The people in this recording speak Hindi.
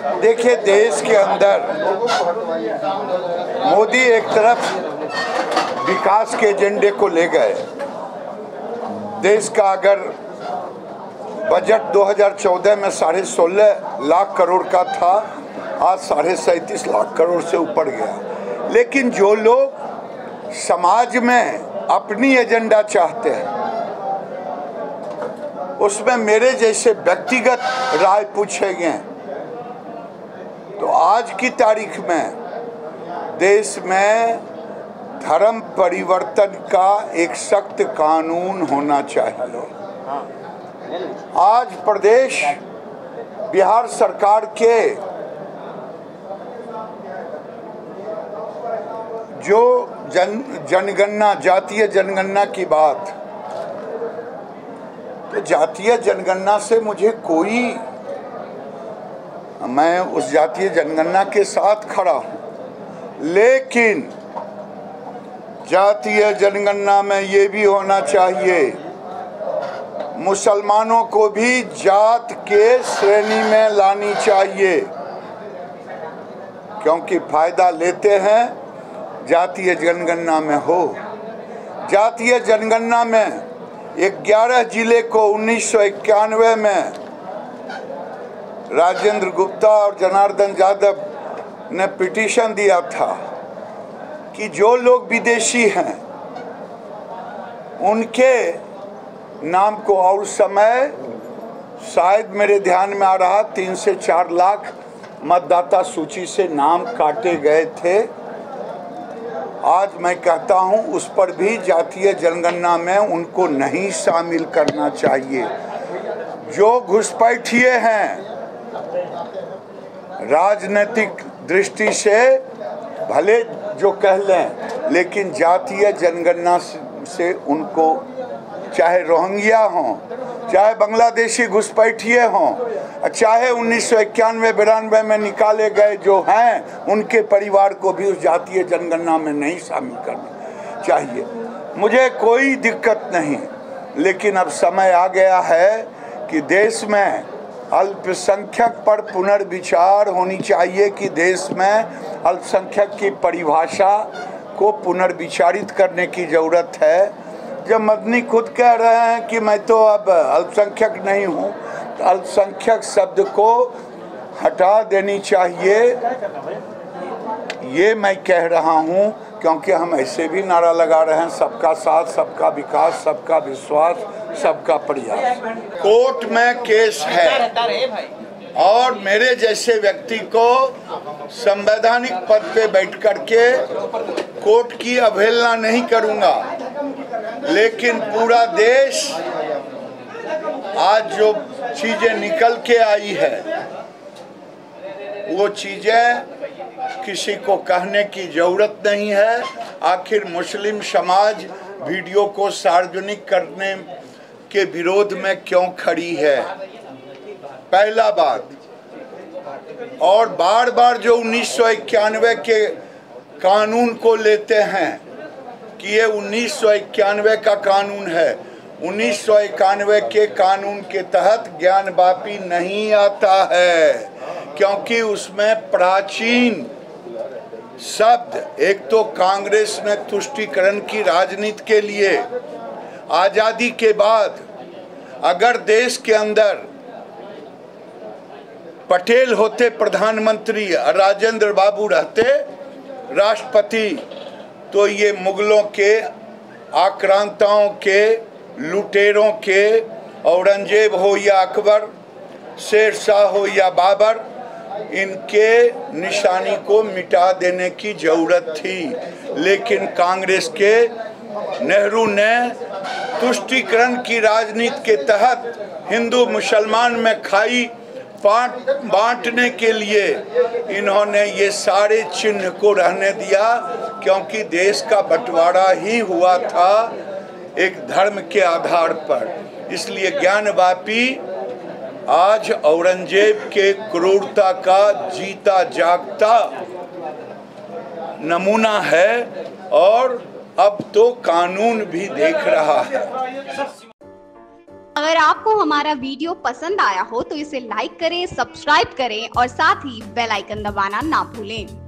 देखिए, देश के अंदर मोदी एक तरफ विकास के एजेंडे को ले गए। देश का अगर बजट 2014 में 16.5 लाख करोड़ का था, आज 37.5 लाख करोड़ से ऊपर गया। लेकिन जो लोग समाज में अपनी एजेंडा चाहते हैं, उसमें मेरे जैसे व्यक्तिगत राय पूछे गए, तो आज की तारीख में देश में धर्म परिवर्तन का एक सख्त कानून होना चाहिए। आज प्रदेश बिहार सरकार के जो जनगणना, जातीय जनगणना की बात, तो जातीय जनगणना से मुझे कोई, मैं उस जातीय जनगणना के साथ खड़ा हूँ, लेकिन जातीय जनगणना में ये भी होना चाहिए मुसलमानों को भी जात के श्रेणी में लानी चाहिए, क्योंकि फायदा लेते हैं जातीय जनगणना में हो। जातीय जनगणना में 11 जिले को 1991 में राजेंद्र गुप्ता और जनार्दन यादव ने पिटीशन दिया था कि जो लोग विदेशी हैं उनके नाम को, और समय शायद मेरे ध्यान में आ रहा 3 से 4 लाख मतदाता सूची से नाम काटे गए थे। आज मैं कहता हूं उस पर भी जातीय जनगणना में उनको नहीं शामिल करना चाहिए। जो घुसपैठिए हैं, राजनीतिक दृष्टि से भले जो कह लें, लेकिन जातीय जनगणना से उनको, चाहे रोहिंग्या हों, चाहे बांग्लादेशी घुसपैठिए हों, चाहे 1991-92 में निकाले गए जो हैं, उनके परिवार को भी उस जातीय जनगणना में नहीं शामिल करना चाहिए। मुझे कोई दिक्कत नहीं, लेकिन अब समय आ गया है कि देश में अल्पसंख्यक पर पुनर्विचार होनी चाहिए कि देश में अल्पसंख्यक की परिभाषा को पुनर्विचारित करने की ज़रूरत है। जब मदनी खुद कह रहे हैं कि मैं तो अब अल्पसंख्यक नहीं हूँ, तो अल्पसंख्यक शब्द को हटा देनी चाहिए, ये मैं कह रहा हूँ, क्योंकि हम ऐसे भी नारा लगा रहे हैं सबका साथ, सबका विकास, सबका विश्वास, सबका प्रयास। कोर्ट में केस है और मेरे जैसे व्यक्ति को संवैधानिक पद पे बैठ करके कोर्ट की अवहेलना नहीं करूँगा, लेकिन पूरा देश आज जो चीज़ें निकल के आई है, वो चीज़ें किसी को कहने की ज़रूरत नहीं है। आखिर मुस्लिम समाज वीडियो को सार्वजनिक करने के विरोध में क्यों खड़ी है, पहला बात। और बार बार जो 1991 के कानून को लेते हैं कि ये 1991 का कानून है, 1991 के कानून के तहत ज्ञानवापी नहीं आता है, क्योंकि उसमें प्राचीन शब्द, एक तो कांग्रेस ने तुष्टीकरण की राजनीति के लिए आज़ादी के बाद अगर देश के अंदर पटेल होते प्रधानमंत्री, राजेंद्र बाबू रहते राष्ट्रपति, तो ये मुगलों के, आक्रांताओं के, लुटेरों के, औरंगजेब हो या अकबर, शेर शाह हो या बाबर, इनके निशानी को मिटा देने की ज़रूरत थी। लेकिन कांग्रेस के नेहरू ने तुष्टीकरण की राजनीति के तहत हिंदू मुसलमान में खाई बांटने के लिए इन्होंने ये सारे चिन्ह को रहने दिया, क्योंकि देश का बंटवारा ही हुआ था एक धर्म के आधार पर। इसलिए ज्ञानवापी आज औरंगजेब के क्रूरता का जीता जागता नमूना है, और अब तो कानून भी देख रहा है। अगर आपको हमारा वीडियो पसंद आया हो तो इसे लाइक करें, सब्सक्राइब करें और साथ ही बेल आइकन दबाना ना भूलें।